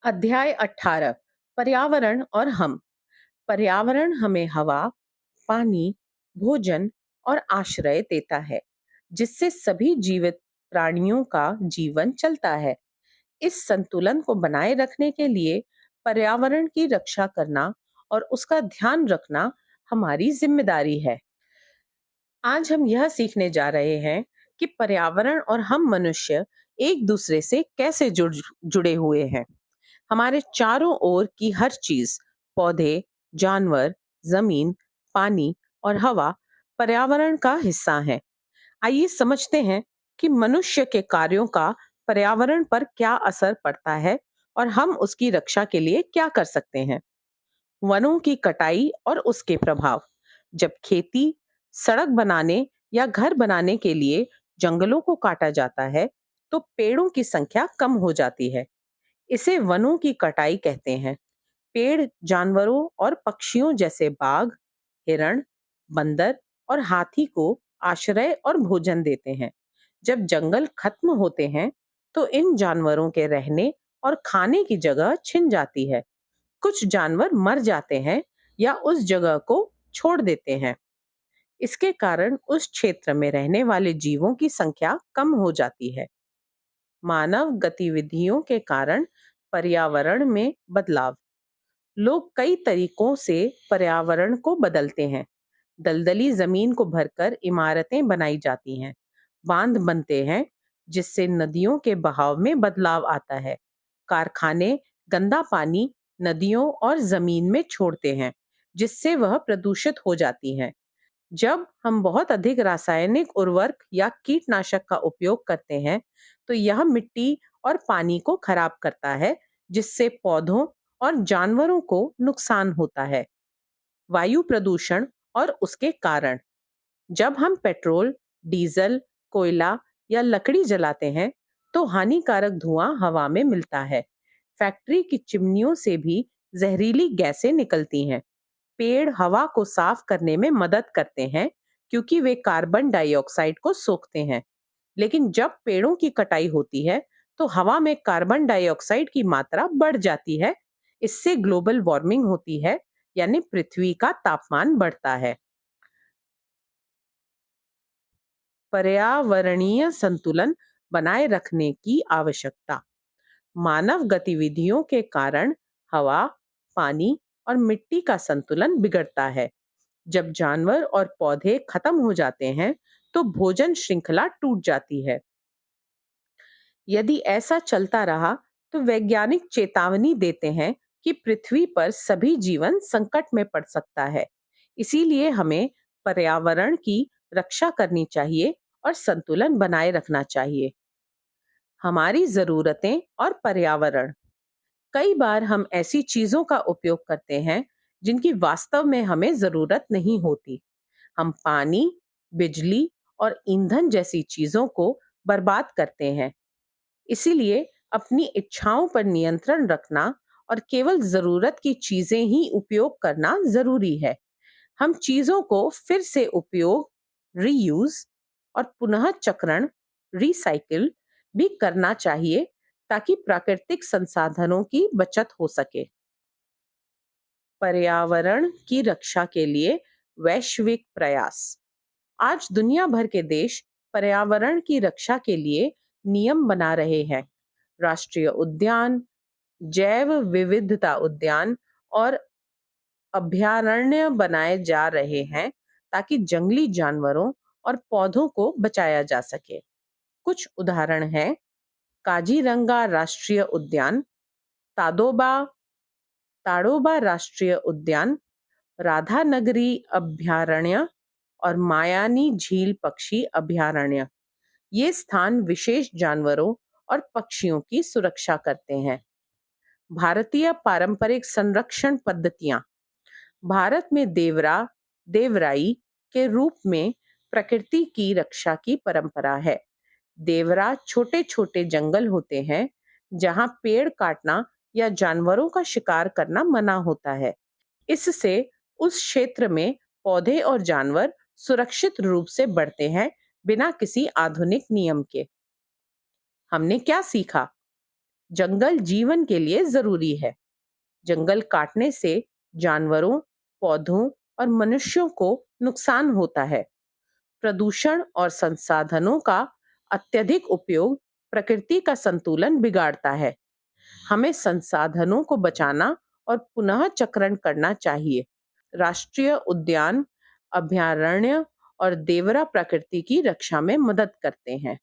अध्याय 18। पर्यावरण और हम। पर्यावरण हमें हवा, पानी, भोजन और आश्रय देता है, जिससे सभी जीवित प्राणियों का जीवन चलता है। इस संतुलन को बनाए रखने के लिए पर्यावरण की रक्षा करना और उसका ध्यान रखना हमारी जिम्मेदारी है। आज हम यह सीखने जा रहे हैं कि पर्यावरण और हम मनुष्य एक दूसरे से कैसे जुड़े हुए हैं। हमारे चारों ओर की हर चीज, पौधे, जानवर, जमीन, पानी और हवा पर्यावरण का हिस्सा है। आइए समझते हैं कि मनुष्य के कार्यों का पर्यावरण पर क्या असर पड़ता है और हम उसकी रक्षा के लिए क्या कर सकते हैं। वनों की कटाई और उसके प्रभाव। जब खेती, सड़क बनाने या घर बनाने के लिए जंगलों को काटा जाता है, तो पेड़ों की संख्या कम हो जाती है। इसे वनों की कटाई कहते हैं। पेड़ जानवरों और पक्षियों जैसे बाघ, हिरण, बंदर और हाथी को आश्रय और भोजन देते हैं। जब जंगल खत्म होते हैं, तो इन जानवरों के रहने और खाने की जगह छिन जाती है। कुछ जानवर मर जाते हैं या उस जगह को छोड़ देते हैं। इसके कारण उस क्षेत्र में रहने वाले जीवों की संख्या कम हो जाती है। मानव गतिविधियों के कारण पर्यावरण में बदलाव। लोग कई तरीकों से पर्यावरण को बदलते हैं। दलदली जमीन को भरकर इमारतें बनाई जाती हैं। बांध बनते हैं, जिससे नदियों के बहाव में बदलाव आता है। कारखाने गंदा पानी नदियों और जमीन में छोड़ते हैं, जिससे वह प्रदूषित हो जाती हैं। जब हम बहुत अधिक रासायनिक उर्वरक या कीटनाशक का उपयोग करते हैं, तो यह मिट्टी और पानी को खराब करता है, जिससे पौधों और जानवरों को नुकसान होता है। वायु प्रदूषण और उसके कारण। जब हम पेट्रोल, डीजल, कोयला या लकड़ी जलाते हैं, तो हानिकारक धुआं हवा में मिलता है। फैक्ट्री की चिमनियों से भी जहरीली गैसें निकलती हैं। पेड़ हवा को साफ करने में मदद करते हैं, क्योंकि वे कार्बन डाइऑक्साइड को सोखते हैं। लेकिन जब पेड़ों की कटाई होती है, तो हवा में कार्बन डाइऑक्साइड की मात्रा बढ़ जाती है। इससे ग्लोबल वार्मिंग होती है, यानी पृथ्वी का तापमान बढ़ता है। पर्यावरणीय संतुलन बनाए रखने की आवश्यकता। मानव गतिविधियों के कारण हवा, पानी और मिट्टी का संतुलन बिगड़ता है। जब जानवर और पौधे खत्म हो जाते हैं, तो भोजन श्रृंखला टूट जाती है। यदि ऐसा चलता रहा, तो वैज्ञानिक चेतावनी देते हैं कि पृथ्वी पर सभी जीवन संकट में पड़ सकता है। इसीलिए हमें पर्यावरण की रक्षा करनी चाहिए और संतुलन बनाए रखना चाहिए। हमारी जरूरतें और पर्यावरण। कई बार हम ऐसी चीजों का उपयोग करते हैं जिनकी वास्तव में हमें जरूरत नहीं होती। हम पानी, बिजली और ईंधन जैसी चीजों को बर्बाद करते हैं। इसीलिए अपनी इच्छाओं पर नियंत्रण रखना और केवल जरूरत की चीजें ही उपयोग करना जरूरी है। हम चीजों को फिर से उपयोग, रीयूज और पुनः चक्रण, रिसाइकिल भी करना चाहिए, ताकि प्राकृतिक संसाधनों की बचत हो सके। पर्यावरण की रक्षा के लिए वैश्विक प्रयास। आज दुनिया भर के देश पर्यावरण की रक्षा के लिए नियम बना रहे हैं। राष्ट्रीय उद्यान, जैव विविधता उद्यान और अभयारण्य बनाए जा रहे हैं, ताकि जंगली जानवरों और पौधों को बचाया जा सके। कुछ उदाहरण हैं: काजीरंगा राष्ट्रीय उद्यान, ताडोबा ताडोबा राष्ट्रीय उद्यान, राधानगरी अभयारण्य और मायानी झील पक्षी अभयारण्य। ये स्थान विशेष जानवरों और पक्षियों की सुरक्षा करते हैं। भारतीय पारंपरिक संरक्षण पद्धतियां। भारत में देवराई के रूप में प्रकृति की रक्षा की परंपरा है। देवरा छोटे छोटे जंगल होते हैं, जहां पेड़ काटना या जानवरों का शिकार करना मना होता है। इससे उस क्षेत्र में पौधे और जानवर सुरक्षित रूप से बढ़ते हैं, बिना किसी आधुनिक नियम के। हमने क्या सीखा? जंगल जीवन के लिए जरूरी है। जंगल काटने से जानवरों, पौधों और मनुष्यों को नुकसान होता है। प्रदूषण और संसाधनों का अत्यधिक उपयोग प्रकृति का संतुलन बिगाड़ता है। हमें संसाधनों को बचाना और पुनः चक्रण करना चाहिए। राष्ट्रीय उद्यान, अभयारण्य और देवरा प्रकृति की रक्षा में मदद करते हैं।